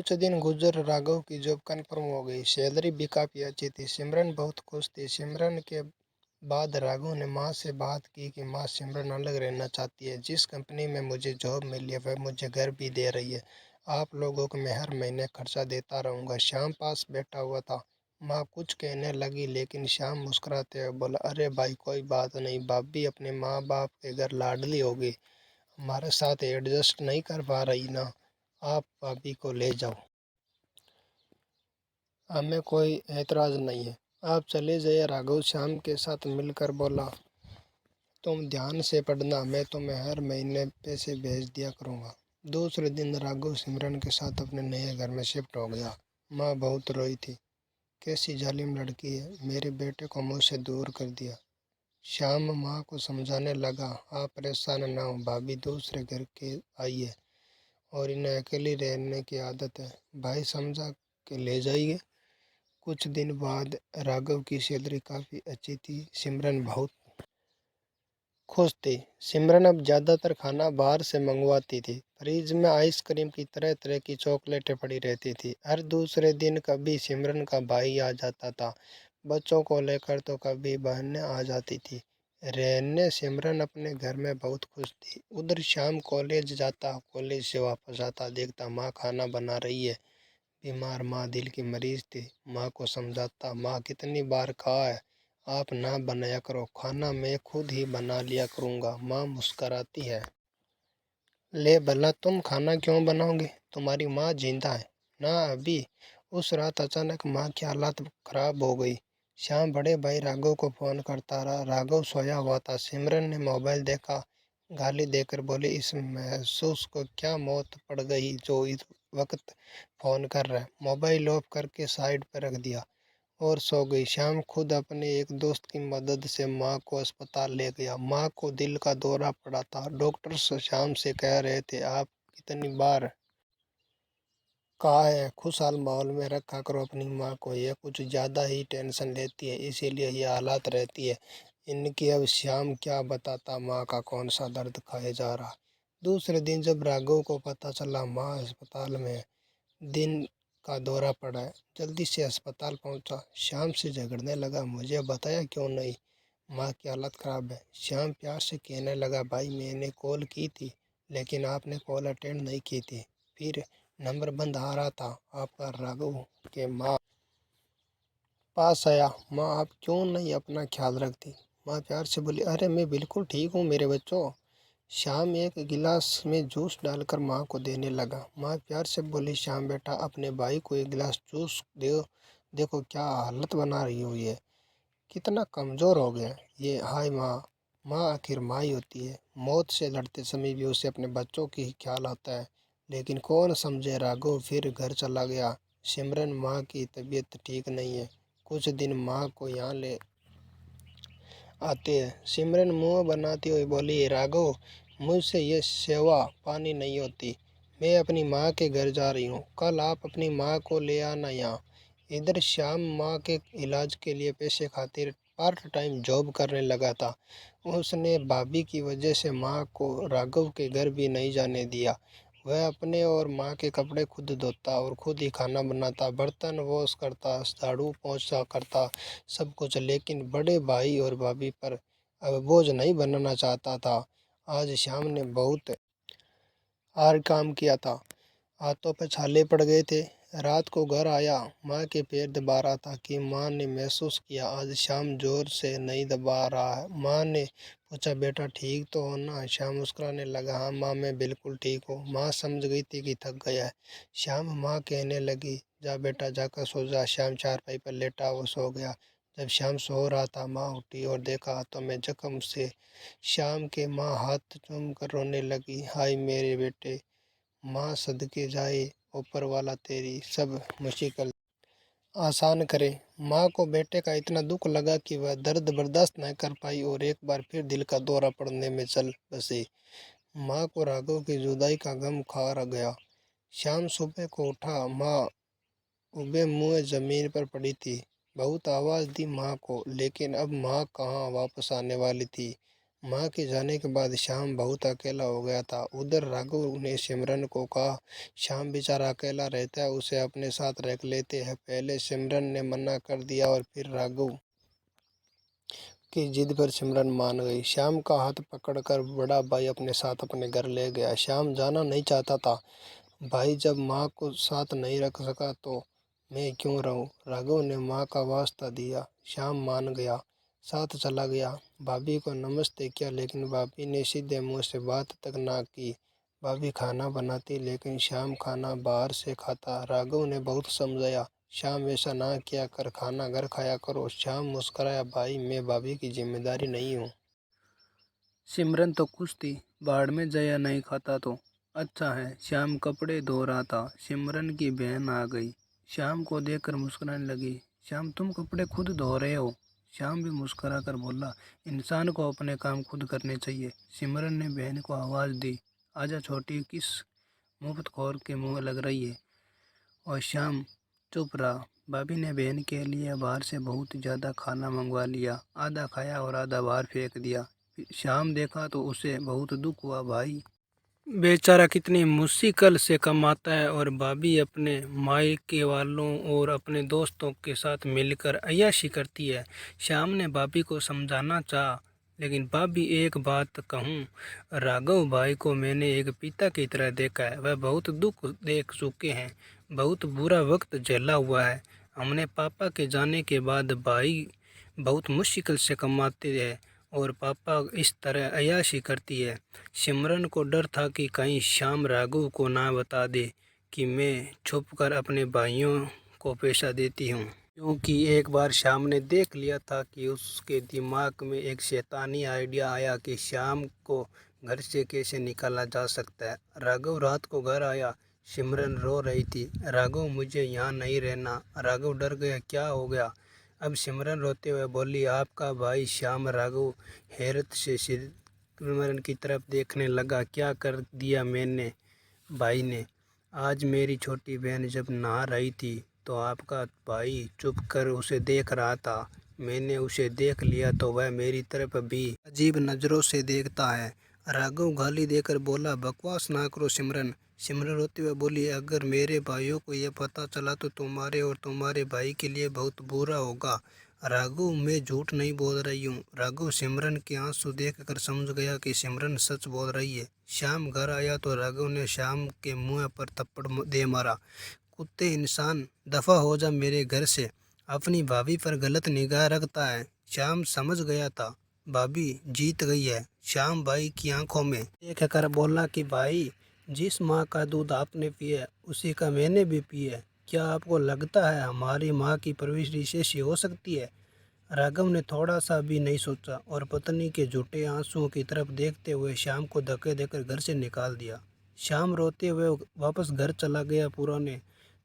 कुछ दिन गुजर राघव की जॉब कन्फर्म हो गई। सैलरी भी काफ़ी अच्छी थी। सिमरन बहुत खुश थी। सिमरन के बाद राघव ने माँ से बात की कि माँ, सिमरन अलग रहना चाहती है। जिस कंपनी में मुझे जॉब मिली है वह मुझे घर भी दे रही है। आप लोगों को मैं हर महीने खर्चा देता रहूँगा। श्याम पास बैठा हुआ था। माँ कुछ कहने लगी लेकिन श्याम मुस्कुराते हुए बोला, अरे भाई कोई बात नहीं, भाभी अपने माँ बाप के घर लाडली होगी, हमारे साथ एडजस्ट नहीं कर पा रही ना, आप भाभी को ले जाओ, हमें कोई एतराज़ नहीं है, आप चले जाइए। राघव श्याम के साथ मिलकर बोला, तुम ध्यान से पढ़ना, मैं तुम्हें हर महीने पैसे भेज दिया करूँगा। दूसरे दिन राघव सिमरन के साथ अपने नए घर में शिफ्ट हो गया। माँ बहुत रोई थी। कैसी जालिम लड़की है, मेरे बेटे को मुझसे दूर कर दिया। श्याम माँ को समझाने लगा, आप परेशान ना हो, भाभी दूसरे घर के आई है और इन्हें अकेली रहने की आदत है, भाई समझा के ले जाइए। कुछ दिन बाद राघव की सैलरी काफ़ी अच्छी थी। सिमरन बहुत खुश थी। सिमरन अब ज़्यादातर खाना बाहर से मंगवाती थी। फ्रिज में आइसक्रीम की तरह तरह की चॉकलेटें पड़ी रहती थी। हर दूसरे दिन कभी सिमरन का भाई आ जाता था। बच्चों को लेकर तो कभी बहनें आ जाती थी। रहने सिमरन अपने घर में बहुत खुश थी। उधर शाम कॉलेज जाता, कॉलेज से वापस आता, देखता माँ खाना बना रही है। बीमार माँ दिल की मरीज थी। माँ को समझाता, माँ कितनी बार कहा है आप ना बनाया करो, खाना मैं खुद ही बना लिया करूँगा। माँ मुस्कराती है, ले भला तुम खाना क्यों बनाओगे, तुम्हारी माँ जिंदा है ना अभी। उस रात अचानक माँ की हालत खराब हो गई। श्याम बड़े भाई राघव को फोन करता रहा। राघव सोया हुआ था। सिमरन ने मोबाइल देखा, गाली देकर बोली, इस महसूस को क्या मौत पड़ गई जो इस वक्त फोन कर रहा है। मोबाइल ऑफ करके साइड पर रख दिया और सो गई। श्याम खुद अपने एक दोस्त की मदद से माँ को अस्पताल ले गया। माँ को दिल का दौरा पड़ा था। डॉक्टर श्याम से कह रहे थे, आप कितनी बार कहा है खुशहाल माहौल में रखा करो अपनी माँ को, यह कुछ ज़्यादा ही टेंशन लेती है, इसीलिए ये हालात रहती है इनकी। अब श्याम क्या बताता माँ का कौन सा दर्द खाए जा रहा। दूसरे दिन जब राघव को पता चला माँ अस्पताल में है, दिन का दौरा पड़ा है, जल्दी से अस्पताल पहुंचा। श्याम से झगड़ने लगा, मुझे बताया क्यों नहीं, माँ की हालत ख़राब है। श्याम प्यार से कहने लगा, भाई मैंने कॉल की थी लेकिन आपने कॉल अटेंड नहीं की थी, फिर नंबर बंद आ रहा था, आपका राघव के माँ पास आया। माँ आप क्यों नहीं अपना ख्याल रखती। माँ प्यार से बोली, अरे मैं बिल्कुल ठीक हूँ मेरे बच्चों। श्याम एक गिलास में जूस डालकर माँ को देने लगा। माँ प्यार से बोली, श्याम बेटा अपने भाई को एक गिलास जूस दो, देखो क्या हालत बना रही हुई है, कितना कमज़ोर हो गया ये। हाय माँ, माँ आखिर माँ ही होती है। मौत से लड़ते समय भी उसे अपने बच्चों की ही ख्याल आता है, लेकिन कौन समझे। राघव फिर घर चला गया। सिमरन माँ की तबीयत ठीक नहीं है, कुछ दिन माँ को यहाँ ले आते हैं। सिमरन मुंह बनाती हुई बोली, राघव मुझसे ये सेवा पानी नहीं होती, मैं अपनी माँ के घर जा रही हूँ, कल आप अपनी माँ को ले आना यहाँ। इधर श्याम माँ के इलाज के लिए पैसे खातिर पार्ट टाइम जॉब करने लगा था। उसने भाभी की वजह से माँ को राघव के घर भी नहीं जाने दिया। वह अपने और माँ के कपड़े खुद धोता और खुद ही खाना बनाता, बर्तन वॉश करता, झाड़ू पोंछा करता, सब कुछ। लेकिन बड़े भाई और भाभी पर अब बोझ नहीं बनना चाहता था। आज श्याम ने बहुत हार्ड काम किया था, हाथों पे छाले पड़ गए थे। रात को घर आया, माँ के पैर दबा रहा था कि माँ ने महसूस किया आज शाम जोर से नहीं दबा रहा है। माँ ने पूछा, बेटा ठीक तो हो ना। श्याम मुस्कुराने लगा, हाँ माँ मैं बिल्कुल ठीक हूँ। माँ समझ गई थी कि थक गया है। श्याम माँ कहने लगी, जा बेटा जाकर सो जा। श्याम चारपाई पर लेटा वो सो गया। जब श्याम सो रहा था माँ उठी और देखा हाथों में जख्म से श्याम के, माँ हाथ चूम कर रोने लगी, हाय मेरे बेटे, माँ सदके जाए ऊपर वाला तेरी सब मुश्किल आसान करे। माँ को बेटे का इतना दुख लगा कि वह दर्द बर्दाश्त न कर पाई और एक बार फिर दिल का दौरा पड़ने में चल बसी। माँ को राघव की जुदाई का गम खा गया। शाम सुबह को उठा, माँ उबे मुँह जमीन पर पड़ी थी। बहुत आवाज़ दी माँ को, लेकिन अब माँ कहाँ वापस आने वाली थी। माँ के जाने के बाद श्याम बहुत अकेला हो गया था। उधर राघव ने सिमरन को कहा, श्याम बेचारा अकेला रहता है, उसे अपने साथ रख लेते हैं। पहले सिमरन ने मना कर दिया और फिर राघव की जिद पर सिमरन मान गई। श्याम का हाथ पकड़कर बड़ा भाई अपने साथ अपने घर ले गया। श्याम जाना नहीं चाहता था। भाई जब माँ को साथ नहीं रख सका तो मैं क्यों रहूं? राघव ने माँ का वास्ता दिया। श्याम मान गया, साथ चला गया। भाभी को नमस्ते किया, लेकिन भाभी ने सीधे मुंह से बात तक ना की। भाभी खाना बनाती, लेकिन श्याम खाना बाहर से खाता। राघव ने बहुत समझाया, श्याम ऐसा ना किया कर, खाना घर खाया करो। श्याम मुस्कुराया, भाई मैं भाभी की जिम्मेदारी नहीं हूँ। सिमरन तो खुश थी, बाढ़ में जया नहीं खाता तो अच्छा है। श्याम कपड़े धो रहा था, सिमरन की बहन आ गई। श्याम को देखकर मुस्कुराने लगी। श्याम तुम कपड़े खुद धो रहे हो? श्याम भी मुस्कुरा कर बोला, इंसान को अपने काम खुद करने चाहिए। सिमरन ने बहन को आवाज़ दी, आजा छोटी, किस मुफ्तखोर के मुँह लग रही है? और श्याम चुप रहा। भाभी ने बहन के लिए बाहर से बहुत ज़्यादा खाना मंगवा लिया। आधा खाया और आधा बाहर फेंक दिया। श्याम देखा तो उसे बहुत दुख हुआ। भाई बेचारा कितनी मुश्किल से कमाता है और भाभी अपने मायके वालों और अपने दोस्तों के साथ मिलकर अय्याशी करती है। श्याम ने भाभी को समझाना चाहा, लेकिन भाभी एक बात कहूँ, राघव भाई को मैंने एक पिता की तरह देखा है। वह बहुत दुख देख चुके हैं, बहुत बुरा वक्त झेला हुआ है। हमने पापा के जाने के बाद भाई बहुत मुश्किल से कमाते हैं और पापा इस तरह अय्याशी करती है। सिमरन को डर था कि कहीं श्याम राघव को ना बता दे कि मैं छुपकर अपने भाइयों को पैसा देती हूँ, क्योंकि एक बार श्याम ने देख लिया था कि उसके दिमाग में एक शैतानी आइडिया आया कि श्याम को घर से कैसे निकाला जा सकता है। राघव रात को घर आया, सिमरन रो रही थी, राघव मुझे यहाँ नहीं रहना। राघव डर गया, क्या हो गया? अब सिमरन रोते हुए बोली, आपका भाई श्याम। राघव हैरत से सिमरन की तरफ देखने लगा, क्या कर दिया मैंने भाई ने? आज मेरी छोटी बहन जब नहा रही थी तो आपका भाई चुप कर उसे देख रहा था। मैंने उसे देख लिया तो वह मेरी तरफ भी अजीब नज़रों से देखता है। राघव गाली देकर बोला, बकवास ना करो सिमरन। सिमरन रोते हुए बोली, अगर मेरे भाइयों को यह पता चला तो तुम्हारे और तुम्हारे भाई के लिए बहुत बुरा होगा। राघव मैं झूठ नहीं बोल रही हूँ। राघव सिमरन के आंसू देखकर समझ गया कि सिमरन सच बोल रही है। श्याम घर आया तो राघव ने श्याम के मुंह पर थप्पड़ दे मारा। कुत्ते इंसान, दफा हो जा मेरे घर से। अपनी भाभी पर गलत निगाह रखता है। श्याम समझ गया था, भाभी जीत गई है। श्याम भाई की आंखों में देख कर बोला कि भाई, जिस माँ का दूध आपने पिया उसी का मैंने भी पिया। क्या आपको लगता है हमारी माँ की परवरिश ऐसी हो सकती है? राघव ने थोड़ा सा भी नहीं सोचा और पत्नी के झूठे आंसुओं की तरफ देखते हुए श्याम को धक्के देकर घर से निकाल दिया। श्याम रोते हुए वापस घर चला गया, पुराने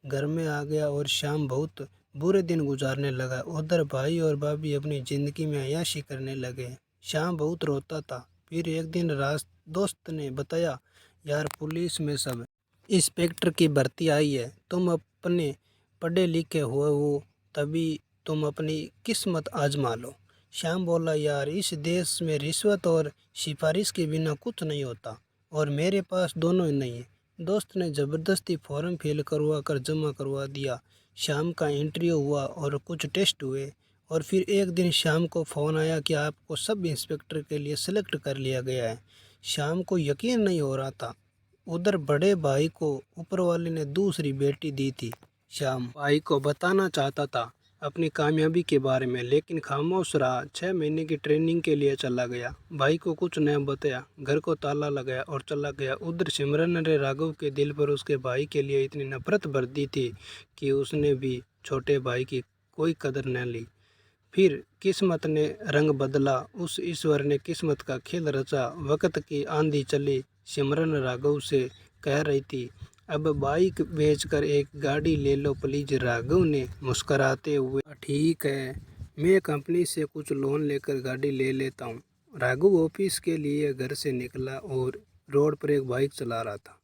घर में आ गया और श्याम बहुत बुरे दिन गुजारने लगा। उधर भाई और भाभी अपनी ज़िंदगी में अय्याशी करने लगे। श्याम बहुत रोता था। फिर एक दिन रात दोस्त ने बताया, यार पुलिस में सब इंस्पेक्टर की भर्ती आई है, तुम अपने पढ़े लिखे हुए हो, तभी तुम अपनी किस्मत आजमा लो। श्याम बोला, यार इस देश में रिश्वत और सिफारिश के बिना कुछ नहीं होता और मेरे पास दोनों ही नहीं है। दोस्त ने ज़बरदस्ती फॉर्म फिल करवा कर जमा करवा दिया। श्याम का इंटरव्यू हुआ और कुछ टेस्ट हुए और फिर एक दिन श्याम को फ़ोन आया कि आपको सब इंस्पेक्टर के लिए सेलेक्ट कर लिया गया है। श्याम को यकीन नहीं हो रहा था। उधर बड़े भाई को ऊपर वाले ने दूसरी बेटी दी थी। श्याम भाई को बताना चाहता था अपनी कामयाबी के बारे में, लेकिन खामोश रहा। 6 महीने की ट्रेनिंग के लिए चला गया। भाई को कुछ नहीं बताया, घर को ताला लगाया और चला गया। उधर सिमरन ने राघव के दिल पर उसके भाई के लिए इतनी नफरत भर दी थी कि उसने भी छोटे भाई की कोई कदर न ली। फिर किस्मत ने रंग बदला, उस ईश्वर ने किस्मत का खेल रचा। वक्त की आंधी चली। सिमरन राघव से कह रही थी, अब बाइक बेचकर एक गाड़ी ले लो प्लीज। राघव ने मुस्कराते हुए, ठीक है, मैं कंपनी से कुछ लोन लेकर गाड़ी ले लेता हूँ। राघव ऑफिस के लिए घर से निकला और रोड पर एक बाइक चला रहा था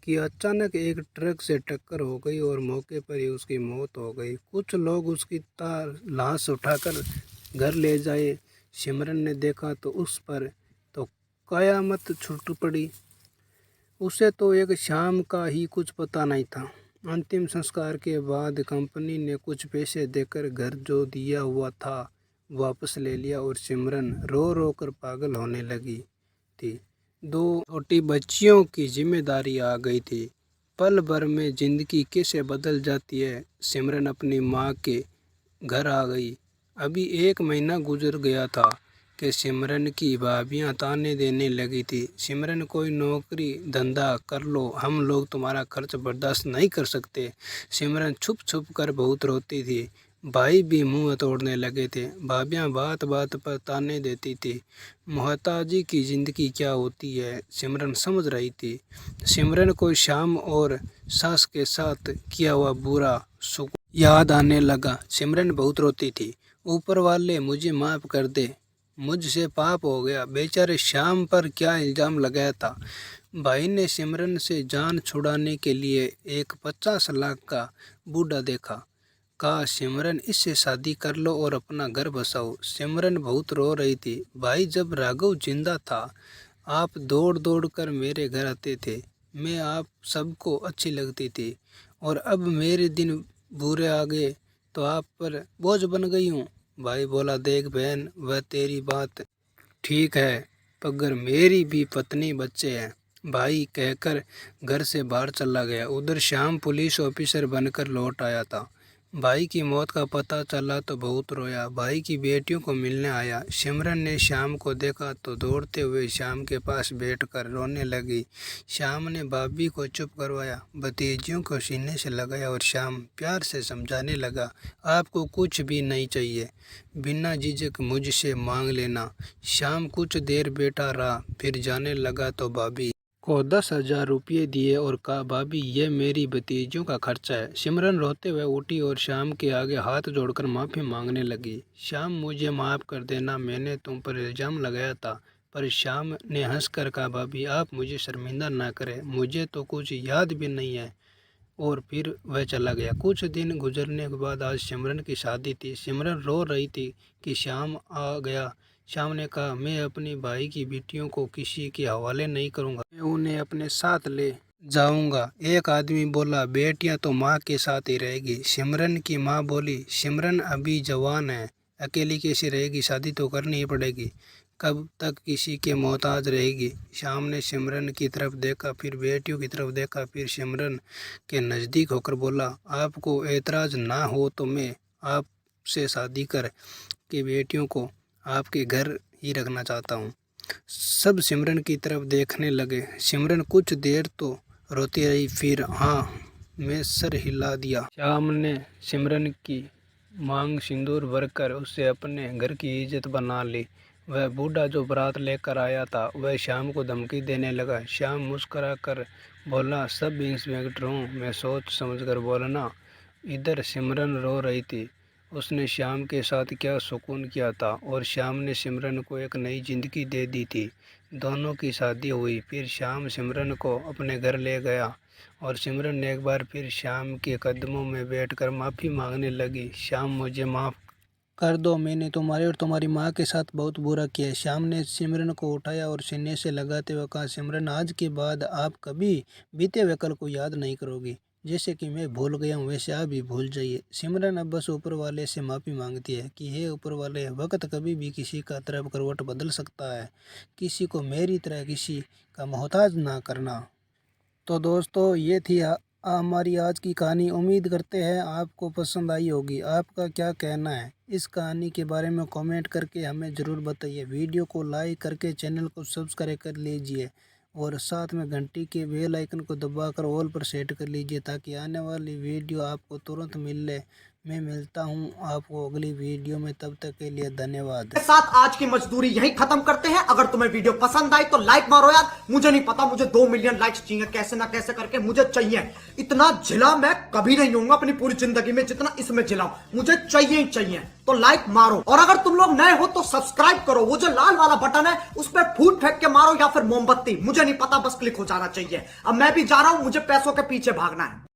कि अचानक एक ट्रक से टक्कर हो गई और मौके पर ही उसकी मौत हो गई। कुछ लोग उसकी लाश उठाकर घर ले जाए। सिमरन ने देखा तो उस पर कयामत छूट पड़ी। उसे तो एक शाम का ही कुछ पता नहीं था। अंतिम संस्कार के बाद कंपनी ने कुछ पैसे देकर घर जो दिया हुआ था वापस ले लिया और सिमरन रो रो कर पागल होने लगी थी। 2 छोटी बच्चियों की जिम्मेदारी आ गई थी। पल भर में जिंदगी कैसे बदल जाती है। सिमरन अपनी माँ के घर आ गई। अभी 1 महीना गुजर गया था कि सिमरन की भाभियाँ ताने देने लगी थी। सिमरन कोई नौकरी धंधा कर लो, हम लोग तुम्हारा खर्च बर्दाश्त नहीं कर सकते। सिमरन छुप छुप कर बहुत रोती थी। भाई भी मुंह तोड़ने लगे थे। भाभियाँ बात बात पर ताने देती थी। मोहताजी की ज़िंदगी क्या होती है सिमरन समझ रही थी। सिमरन को शाम और सास के साथ किया हुआ बुरा सुकून याद आने लगा। सिमरन बहुत रोती थी। ऊपर वाले मुझे माफ़ कर दे, मुझसे पाप हो गया। बेचारे श्याम पर क्या इल्ज़ाम लगाया था। भाई ने सिमरन से जान छुड़ाने के लिए एक 50 लाख का बूढ़ा देखा। कहा सिमरन इससे शादी कर लो और अपना घर बसाओ। सिमरन बहुत रो रही थी। भाई जब राघव जिंदा था आप दौड़ दौड़ कर मेरे घर आते थे। मैं आप सबको अच्छी लगती थी और अब मेरे दिन बुरे आ गए तो आप पर बोझ बन गई हूँ। भाई बोला देख बहन वह तेरी बात ठीक है मगर मेरी भी पत्नी बच्चे हैं। भाई कहकर घर से बाहर चला गया। उधर श्याम पुलिस ऑफिसर बनकर लौट आया था। भाई की मौत का पता चला तो बहुत रोया। भाई की बेटियों को मिलने आया। सिमरन ने श्याम को देखा तो दौड़ते हुए श्याम के पास बैठकर रोने लगी। श्याम ने भाभी को चुप करवाया, भतीजियों को सीने से लगाया और श्याम प्यार से समझाने लगा आपको कुछ भी नहीं चाहिए, बिना झिझक मुझसे मांग लेना। श्याम कुछ देर बैठा रहा फिर जाने लगा तो भाभी को 10,000 रुपये दिए और कहा भाभी ये मेरी भतीजियों का खर्चा है। सिमरन रोते हुए उठी और श्याम के आगे हाथ जोड़कर माफ़ी मांगने लगी। श्याम मुझे माफ़ कर देना, मैंने तुम पर इल्ज़ाम लगाया था। पर श्याम ने हंसकर कहा भाभी आप मुझे शर्मिंदा ना करें, मुझे तो कुछ याद भी नहीं है। और फिर वह चला गया। कुछ दिन गुजरने के बाद आज सिमरन की शादी थी। सिमरन रो रही थी कि श्याम आ गया। श्याम ने कहा मैं अपनी भाई की बेटियों को किसी के हवाले नहीं करूंगा, मैं उन्हें अपने साथ ले जाऊंगा। एक आदमी बोला बेटियां तो माँ के साथ ही रहेगी। सिमरन की माँ बोली सिमरन अभी जवान है, अकेली कैसे रहेगी, शादी तो करनी ही पड़ेगी, कब तक किसी के मोहताज रहेगी। श्याम ने सिमरन की तरफ देखा फिर बेटियों की तरफ देखा फिर सिमरन के नज़दीक होकर बोला आपको एतराज़ ना हो तो मैं आपसे शादी कर के बेटियों को आपके घर ही रखना चाहता हूँ। सब सिमरन की तरफ देखने लगे। सिमरन कुछ देर तो रोती रही फिर हाँ मैं सर हिला दिया। श्याम ने सिमरन की मांग सिंदूर भरकर उससे अपने घर की इज्जत बना ली। वह बूढ़ा जो बारात लेकर आया था वह श्याम को धमकी देने लगा। श्याम मुस्करा कर बोला सब इंस्पेक्टर हूँ, मैं सोच समझ कर बोलना। इधर सिमरन रो रही थी। उसने श्याम के साथ क्या सुकून किया था और श्याम ने सिमरन को एक नई ज़िंदगी दे दी थी। दोनों की शादी हुई। फिर श्याम सिमरन को अपने घर ले गया और सिमरन ने एक बार फिर श्याम के कदमों में बैठकर माफ़ी मांगने लगी। श्याम मुझे माफ़ कर दो, मैंने तुम्हारे और तुम्हारी माँ के साथ बहुत बुरा किया है। श्याम ने सिमरन को उठाया और सीने से लगाते हुए कहा सिमरन आज के बाद आप कभी बीते हुए कल को याद नहीं करोगी। जैसे कि मैं भूल गया हूँ वैसे आप भी भूल जाइए। सिमरन अब बस ऊपर वाले से माफ़ी मांगती है कि हे ऊपर वाले वक्त कभी भी किसी का तरफ करवट बदल सकता है, किसी को मेरी तरह किसी का मोहताज ना करना। तो दोस्तों ये थी हमारी आज की कहानी। उम्मीद करते हैं आपको पसंद आई होगी। आपका क्या कहना है इस कहानी के बारे में कमेंट करके हमें ज़रूर बताइए। वीडियो को लाइक करके चैनल को सब्सक्राइब कर लीजिए और साथ में घंटी के बेल आइकन को दबाकर ऑल पर सेट कर लीजिए ताकि आने वाली वीडियो आपको तुरंत मिले। मैं मिलता हूं आपको अगली वीडियो में, तब तक के लिए धन्यवाद। साथ आज की मजदूरी यही खत्म करते हैं। अगर तुम्हें वीडियो पसंद आई तो लाइक मारो यार। मुझे नहीं पता, मुझे 2 मिलियन लाइक्स चाहिए, कैसे ना कैसे करके मुझे चाहिए। इतना जिला मैं कभी नहीं होऊंगा अपनी पूरी जिंदगी में जितना इसमें जिला हूं। मुझे चाहिए ही चाहिए। तो लाइक मारो और अगर तुम लोग नए हो तो सब्सक्राइब करो। वो जो लाल वाला बटन है उस पर फूट फेंक के मारो या फिर मोमबत्ती, मुझे नहीं पता, बस क्लिक हो जाना चाहिए। अब मैं भी जा रहा हूं, मुझे पैसों के पीछे भागना है।